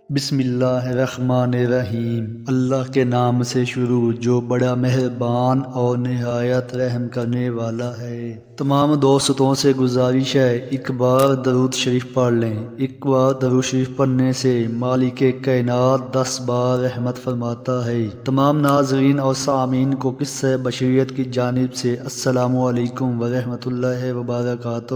بسم اللہ الرحمن الرحیم۔ اللہ کے نام سے شروع جو بڑا مہربان اور نہایت رحم کرنے والا ہے۔ تمام دوستوں سے گزارش ہے ایک بار درود شریف پڑھ لیں۔ ایک بار درود شریف پڑھنے سے مالک کائنات 10 بار رحمت فرماتا ہے۔ تمام ناظرین اور سامعین کو قصہ بشریت کی جانب سے السلام علیکم ورحمۃ اللہ وبرکاتہ۔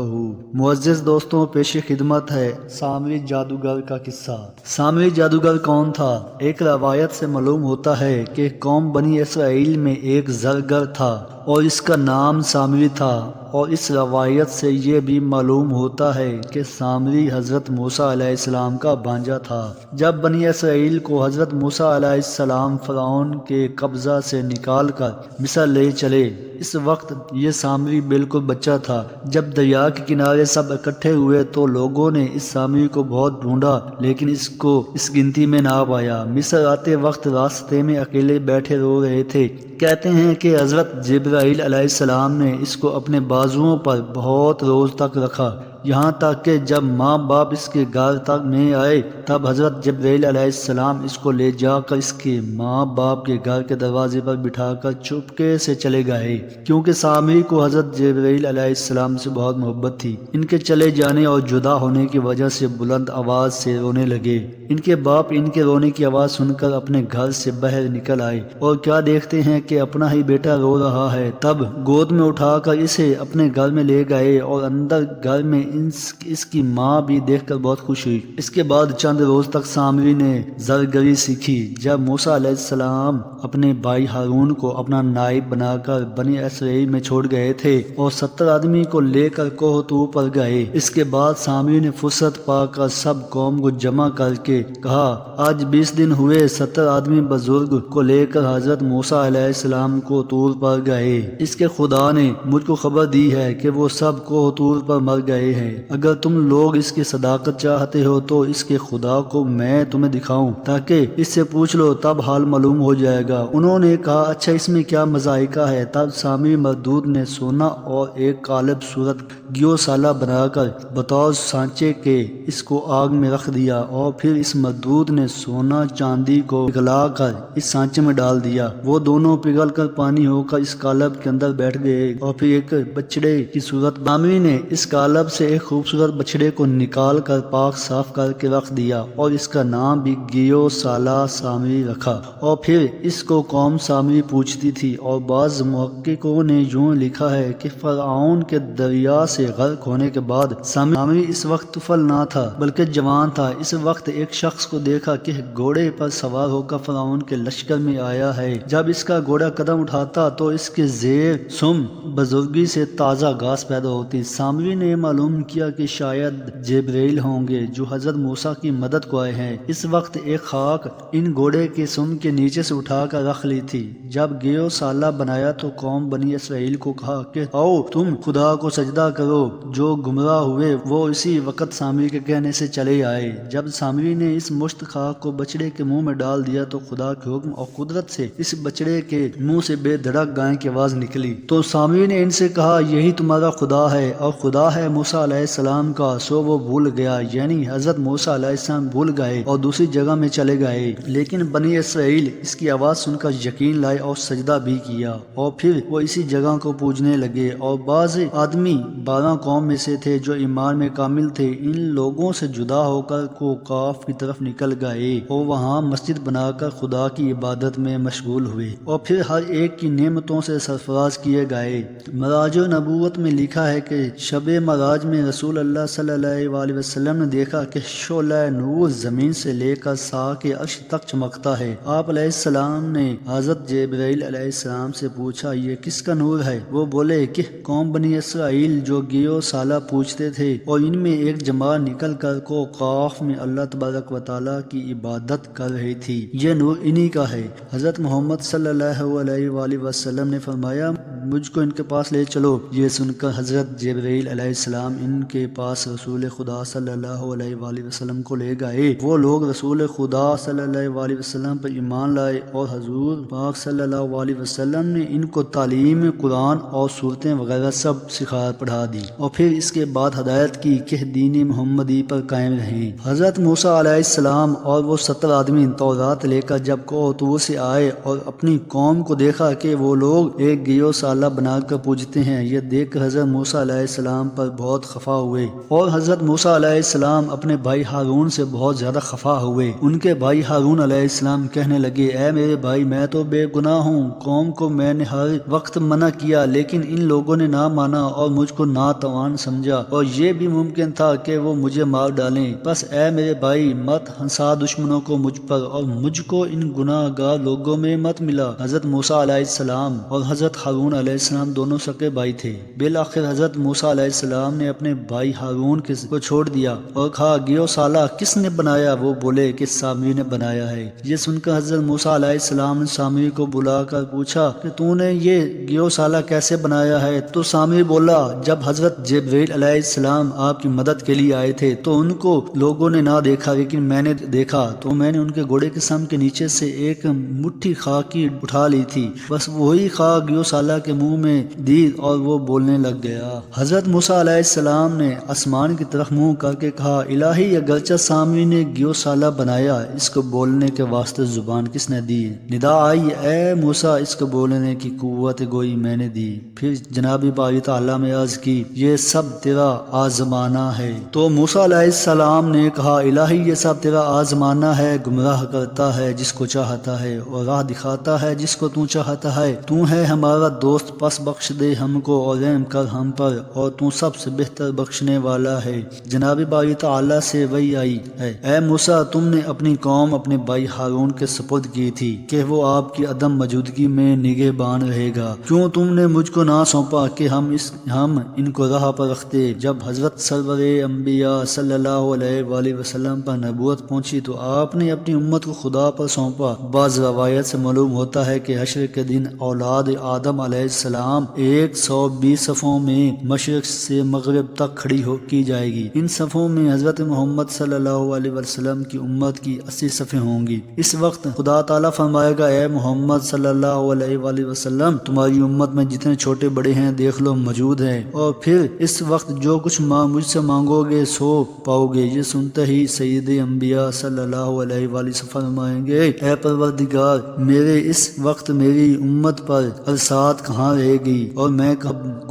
معزز دوستوں، پیش خدمت ہے سامری جادوگر کا قصہ۔ سامری جادوگر کون تھا؟ ایک روایت سے معلوم ہوتا ہے کہ قوم بنی اسرائیل میں ایک زرگر تھا اور اس کا نام سامری تھا، اور اس روایت سے یہ بھی معلوم ہوتا ہے کہ سامری حضرت موسیٰ علیہ السلام کا بھانجا تھا۔ جب بنی اسرائیل کو حضرت موسیٰ علیہ السلام فرعون کے قبضہ سے نکال کر مصر لے چلے، اس وقت یہ سامری بالکل بچہ تھا۔ جب دریا کے کنارے سب اکٹھے ہوئے تو لوگوں نے اس سامری کو بہت ڈھونڈا لیکن اس کو اس گنتی میں نہ پایا۔ مصر آتے وقت راستے میں اکیلے بیٹھے رو رہے تھے۔ کہتے ہیں کہ حضرت جبرائیل علیہ السلام نے اس کو اپنے بازوؤں پر بہت روز تک رکھا، یہاں تک کہ جب ماں باپ اس کے گھر تک میں آئے تب حضرت جبرائیل علیہ السلام اس کو لے جا کر اس کے ماں باپ کے گھر کے دروازے پر بٹھا کر چپکے سے چلے گئے، کیونکہ سامری کو حضرت جبرائیل علیہ السلام سے بہت محبت تھی۔ ان کے چلے جانے اور جدا ہونے کی وجہ سے بلند آواز سے رونے لگے۔ ان کے باپ ان کے رونے کی آواز سن کر اپنے گھر سے باہر نکل آئے اور کیا دیکھتے ہیں کہ اپنا ہی بیٹا رو رہا ہے۔ تب گود میں اٹھا کر اسے اپنے گھر میں لے گئے اور اندر گھر میں اس کی ماں بھی دیکھ کر بہت خوش ہوئی۔ اس کے بعد چند روز تک سامری نے زرگری سیکھی۔ جب موسیٰ علیہ السلام اپنے بھائی ہارون کو اپنا نائب بنا کر بنی اسرائیل میں چھوڑ گئے تھے اور 70 آدمی کو لے کر کوہ طور پر گئے، اس کے بعد سامری نے فرصت پا کر سب قوم کو جمع کر کے کہا، آج 20 دن ہوئے 70 آدمی بزرگ کو لے کر حضرت موسیٰ علیہ السلام کو طور پر گئے۔ اس کے خدا نے مجھ کو خبر دی ہے کہ وہ سب کوہ طور پر مر گئے ہیں۔ اگر تم لوگ اس کی صداقت چاہتے ہو تو اس کے خدا کو میں تمہیں دکھاؤں تاکہ اس سے پوچھ لو، تب حال معلوم ہو جائے گا۔ انہوں نے کہا، اچھا اس میں کیا مذائقہ ہے؟ تب سامری مردود نے سونا اور ایک قالب صورت گیو سالہ بنا کر بطور سانچے کے اس کو آگ میں رکھ دیا، اور پھر اس مردود نے سونا چاندی کو پگھلا کر اس سانچے میں ڈال دیا۔ وہ دونوں پگھل کر پانی ہو کر اس قالب کے اندر بیٹھ گئے اور پھر ایک بچڑے کی صورت سامری نے اس قالب سے ایک خوبصورت بچڑے کو نکال کر پاک صاف کر کے رکھ دیا اور اس کا نام بھی گیو سالہ سامری رکھا، اور پھر اس کو قوم سامری پوچھتی تھی۔ اور بعض محققوں نے یوں لکھا ہے کہ فرعون کے دریا سے غرق ہونے کے بعد سامری اس وقت طفل نہ تھا بلکہ جوان تھا۔ اس وقت ایک شخص کو دیکھا کہ گھوڑے پر سوار ہو کر فرعون کے لشکر میں آیا ہے۔ جب اس کا گھوڑا قدم اٹھاتا تو اس کے زیر سم بزرگی سے تازہ گھاس پیدا ہوتی۔ سامری نے معلوم کیا کہ شاید جبرائیل ہوں گے جو حضرت موسیٰ کی مدد کو آئے ہیں۔ اس وقت ایک خاک ان گھوڑے کے سم کے نیچے سے اٹھا کر رکھ لی تھی۔ جب گیو سالہ بنایا تو قوم بنی اسرائیل کو کہا کہ آؤ تم خدا کو سجدہ کرو۔ جو گمراہ ہوئے وہ اسی وقت سامری کے کہنے سے چلے آئے۔ جب سامری نے اس مشت خاک کو بچڑے کے منہ میں ڈال دیا تو خدا کے حکم اور قدرت سے اس بچڑے کے منہ سے بے دھڑک گائے کی آواز نکلی۔ تو سامری نے ان سے کہا، یہی تمہارا خدا ہے اور خدا ہے موسیٰ علیہ السلام کا۔ سو وہ بھول گیا، یعنی حضرت موسیٰ علیہ السلام بھول گئے اور دوسری جگہ میں چلے گئے۔ لیکن بنی اسرائیل اس کی آواز سن کر یقین لائے اور سجدہ بھی کیا، اور پھر وہ اسی جگہ کو پوجنے لگے۔ اور بعض آدمی 12 قوم میں سے تھے جو ایمان میں کامل تھے، ان لوگوں سے جدا ہو کر کوکاف کی طرف نکل گئے اور وہاں مسجد بنا کر خدا کی عبادت میں مشغول ہوئے، اور پھر ہر ایک کی نعمتوں سے سرفراز کیے گئے۔ معراج نبوت میں لکھا ہے کہ شب معراج میں رسول اللہ صلی اللہ علیہ وسلم نے دیکھا کہ شعلہ نور زمین سے لے کر ساق عرش تک چمکتا ہے۔ آپ علیہ السلام نے حضرت جبرائیل علیہ السلام سے پوچھا، یہ کس کا نور ہے؟ وہ بولے کہ قوم بنی اسرائیل جو گیو سالہ پوچھتے تھے، اور ان میں ایک جماعت نکل کر کوکاف میں اللہ تبارک و تعالیٰ کی عبادت کر رہی تھی، یہ نور انہی کا ہے۔ حضرت محمد صلی اللہ علیہ وآلہ وسلم نے فرمایا، مجھ کو ان کے پاس لے چلو۔ یہ سن کر حضرت جبرائیل علیہ السلام ان کے پاس رسول خدا صلی اللہ علیہ وآلہ وسلم کو لے گئے۔ وہ لوگ رسول خدا صلی اللہ علیہ وسلم پر ایمان لائے اور حضور پاک صلی اللہ علیہ وسلم نے ان کو تعلیم قرآن اور صورتیں وغیرہ سب سکھا پڑھا دی، اور پھر اس کے بعد ہدایت کی کہ دین محمدی پر قائم رہیں۔ حضرت موسیٰ علیہ السلام اور وہ 70 آدمی تورات لے کر جب طور سے آئے اور اپنی قوم کو دیکھا کہ وہ لوگ ایک گیو سالہ بنا کر پوجتے ہیں، یہ دیکھ کر حضرت موسیٰ علیہ السلام پر بہت خفا ہوئے، اور حضرت موسیٰ علیہ السلام اپنے بھائی ہارون سے بہت زیادہ خفا ہوئے۔ ان کے بھائی ہارون علیہ السلام کہنے لگے، اے میرے بھائی، میں تو بے گناہ ہوں، قوم کو میں نے ہر وقت منع کیا لیکن ان لوگوں نے نہ مانا اور مجھ کو ناتوان سمجھا، اور یہ بھی ممکن تھا کہ وہ مجھے مار ڈالیں۔ بس اے میرے بھائی، مت ہنسا دشمنوں کو مجھ پر، اور مجھ کو ان گناہ گار لوگوں میں مت ملا۔ حضرت موسیٰ علیہ السلام اور حضرت ہارون علیہ السلام دونوں سگے بھائی تھے۔ بالآخر حضرت موسیٰ علیہ السلام نے اپنے بھائی ہارون کو چھوڑ دیا اور کہا، گیو سالہ کس نے بنایا؟ وہ بولے کہ سامری نے بنایا ہے۔ یہ سن کر حضرت موسیٰ علیہ السلام نے سامری کو بلا کر پوچھا کہ تو نے یہ گیو سالہ کیسے بنایا ہے؟ تو سامری بولا، جب حضرت جبرائیل علیہ السلام آپ کی مدد کے لیے آئے تھے تو ان کو لوگوں نے نہ دیکھا، لیکن میں نے دیکھا تو میں نے ان کے گھوڑے کے سم کے نیچے سے ایک مٹھی خاک کی اٹھا لی تھی، بس وہی خاک گیو سالہ کے منہ میں دی اور وہ بولنے لگ گیا۔ حضرت موسیٰ علیہ السلام نے آسمان کی طرف منہ کر کے کہا، الہی، اگرچہ سامری نے گیو سالہ بنایا، اس کو بولنے کے واسطے زبان کس نے دی؟ ندا آئی، اے موسیٰ، اس کو بولنے کی قوت گوئی میں نے دی۔ پھر جناب باری تعالیٰ میں عرض کی، یہ سب تیرا آزمانہ ہے۔ تو موسیٰ علیہ السلام نے کہا، الہی، یہ سب تیرا آزمانہ ہے، گمراہ کرتا ہے جس کو چاہتا ہے اور راہ دکھاتا ہے جس کو تو چاہتا ہے۔ تو ہے ہمارا دوست، پس بخش دے ہم کو اور رحم کر ہم پر، اور تو سب سے بہتر بخشنے والا ہے۔ جناب باری تعالیٰ سے وحی آئی ہے، اے موسیٰ، تم نے اپنی قوم اپنے بھائی ہارون کے سپرد کی تھی کہ وہ آپ کی عدم موجودگی میں نگہبان رہے گا، کیوں تم نے مجھ کو نہ سونپا کہ ہم ان کو راہ پر رکھتے؟ جب حضرت سرور انبیاء صلی اللہ علیہ وآلہ وسلم پر نبوت پہنچی تو آپ نے اپنی امت کو خدا پر سونپا۔ بعض روایت سے معلوم ہوتا ہے کہ حشر کے دن اولاد آدم علیہ السلام 120 صفوں میں مشرق سے مغرب تک کھڑی کی جائے گی۔ ان صفوں میں حضرت محمد صلی اللہ علیہ وسلم کی امت کی 80 صفیں ہوں گی۔ اس وقت خدا تعالیٰ فرمائے گا، اے محمد صلی اللہ علیہ وآلہ وسلم، تمہاری امت میں جتنے چھوٹے بڑے ہیں دیکھ لو موجود ہیں، اور پھر اس وقت جو کچھ مجھ سے مانگو گے سو پاؤ گے۔ یہ سنتے ہی سید انبیاء صلی اللہ علیہ وآلہ وسلم فرمائیں گے، اے پروردگار، میرے اس وقت میری امت پر ارسات کہاں رہے گی، اور میں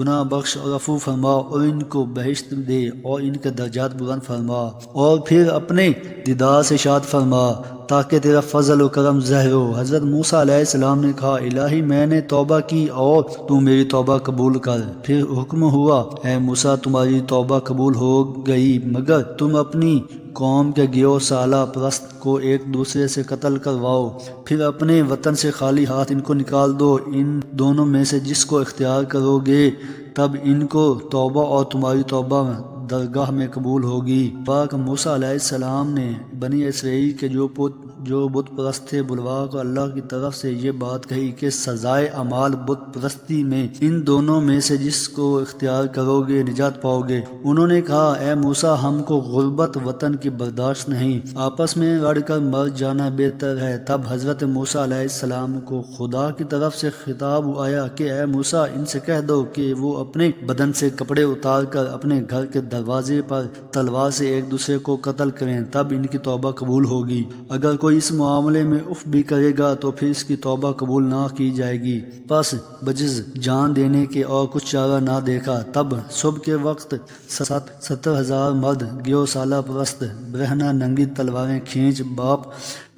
گناہ بخش اور عفو فرما اور ان کو بہشت دے اور ان کے درجات بلند فرما، اور پھر اپنے دیدار سے شاد فرما تاکہ تیرا فضل و کرم ظاہر ہو۔ حضرت موسیٰ علیہ السلام نے کہا، الہی، میں نے توبہ کی اور تو میری توبہ قبول کر۔ پھر حکم ہوا، اے موسیٰ، تمہاری توبہ قبول ہو گئی، مگر تم اپنی قوم کے گیو سالہ پرست کو ایک دوسرے سے قتل کرواؤ، پھر اپنے وطن سے خالی ہاتھ ان کو نکال دو۔ ان دونوں میں سے جس کو اختیار کرو گے تب ان کو توبہ اور تمہاری توبہ درگاہ میں قبول ہوگی۔ پاک موسیٰ علیہ السلام نے بنی اسرائیل کے جو بت پرست تھے بلوا کو اللہ کی طرف سے یہ بات کہی کہ سزائے اعمال بت پرستی میں ان دونوں میں سے جس کو اختیار کرو گے نجات پاؤ گے۔ انہوں نے کہا، اے موسیٰ، ہم کو غربت وطن کی برداشت نہیں، آپس میں لڑ کر مر جانا بہتر ہے۔ تب حضرت موسیٰ علیہ السلام کو خدا کی طرف سے خطاب آیا کہ اے موسیٰ، ان سے کہہ دو کہ وہ اپنے بدن سے کپڑے اتار کر اپنے گھر کے دروازے پر تلوار سے ایک دوسرے کو قتل کریں، تب ان کی توبہ قبول ہوگی۔ اگر کوئی اس معاملے میں اف بھی کرے گا تو پھر اس کی توبہ قبول نہ کی جائے گی۔ پس بجز جان دینے کے اور کچھ چارہ نہ دیکھا۔ تب صبح کے وقت 70,000 مرد گیو سالہ پرست برہنہ ننگی تلواریں کھینچ باپ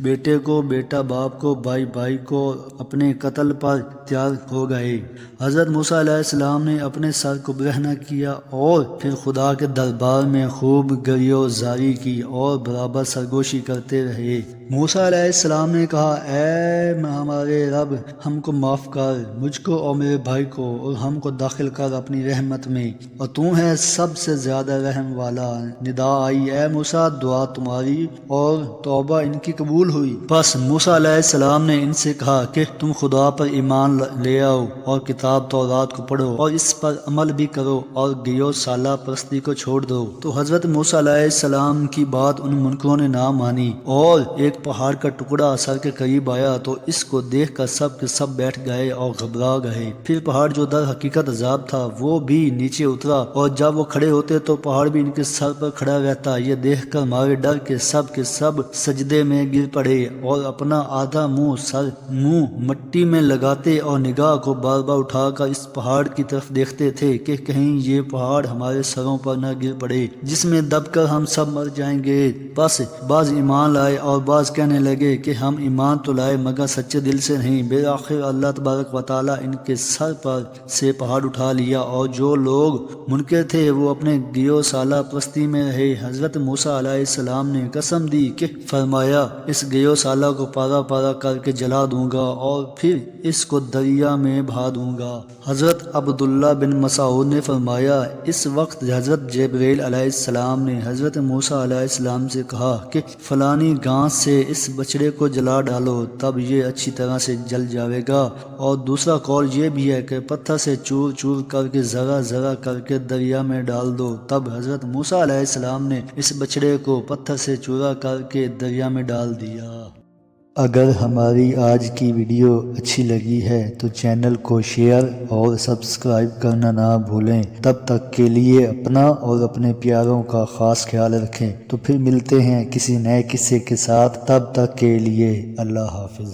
بیٹے کو، بیٹا باپ کو، بھائی بھائی کو اپنے قتل پر تیار ہو گئے۔ حضرت موسیٰ علیہ السلام نے اپنے سر کو برہنہ کیا اور پھر خدا کے دربار میں خوب گریو زاری کی اور برابر سرگوشی کرتے رہے۔ موسیٰ علیہ السلام نے کہا اے ہمارے رب ہم کو معاف کر، مجھ کو اور میرے بھائی کو، اور ہم کو داخل کر اپنی رحمت میں، اور تو ہے سب سے زیادہ رحم والا۔ ندا آئی اے موسیٰ دعا تمہاری اور توبہ ان کی قبول ہوئی۔ بس موسیٰ علیہ السلام نے ان سے کہا کہ تم خدا پر ایمان لے آؤ اور کتاب تورات کو پڑھو اور اس پر عمل بھی کرو اور گیو سالہ پرستی کو چھوڑ دو۔ تو حضرت موسیٰ علیہ السلام کی بات ان منکروں نے نہ مانی، اور ایک پہاڑ کا ٹکڑا سر کے قریب آیا تو اس کو دیکھ کر سب کے سب بیٹھ گئے اور گھبرا گئے۔ پھر پہاڑ جو در حقیقت عذاب تھا وہ بھی نیچے اترا، اور جب وہ کھڑے ہوتے تو پہاڑ بھی ان کے سر پر کھڑا رہتا۔ یہ دیکھ کر مارے ڈر کے سب سجدے میں گر پڑے اور اپنا آدھا منہ مٹی میں لگاتے اور نگاہ کو بار بار اٹھا کر اس پہاڑ کی طرف دیکھتے تھے کہ کہیں یہ پہاڑ ہمارے سروں پر نہ گر پڑے جس میں دب کر ہم سب مر جائیں گے۔ بس بعض ایمان لائے اور بعض کہنے لگے کہ ہم ایمان تو لائے مگر سچے دل سے نہیں۔ بالآخر اللہ تبارک و تعالیٰ ان کے سر پر سے پہاڑ اٹھا لیا، اور جو لوگ منکر تھے وہ اپنے گیو سالہ پرستی میں رہے۔ حضرت موسیٰ علیہ السلام نے قسم دی کہ فرمایا اس گیو سالہ کو پارا پارا کر کے جلا دوں گا اور پھر اس کو دریا میں بہا دوں گا۔ حضرت عبداللہ بن مسعود نے فرمایا اس وقت حضرت جبرائیل علیہ السلام نے حضرت موسیٰ علیہ السلام سے کہا کہ فلانی گھاس سے اس بچڑے کو جلا ڈالو تب یہ اچھی طرح سے جل جاوے گا، اور دوسرا قول یہ بھی ہے کہ پتھر سے چور چور کر کے ذرا ذرا کر کے دریا میں ڈال دو۔ تب حضرت موسیٰ علیہ السلام نے اس بچڑے کو پتھر سے چورا کر کے دریا میں ڈال دیا۔ اگر ہماری آج کی ویڈیو اچھی لگی ہے تو چینل کو شیئر اور سبسکرائب کرنا نہ بھولیں۔ تب تک کے لیے اپنا اور اپنے پیاروں کا خاص خیال رکھیں۔ تو پھر ملتے ہیں کسی نئے قصے کے ساتھ، تب تک کے لیے اللہ حافظ۔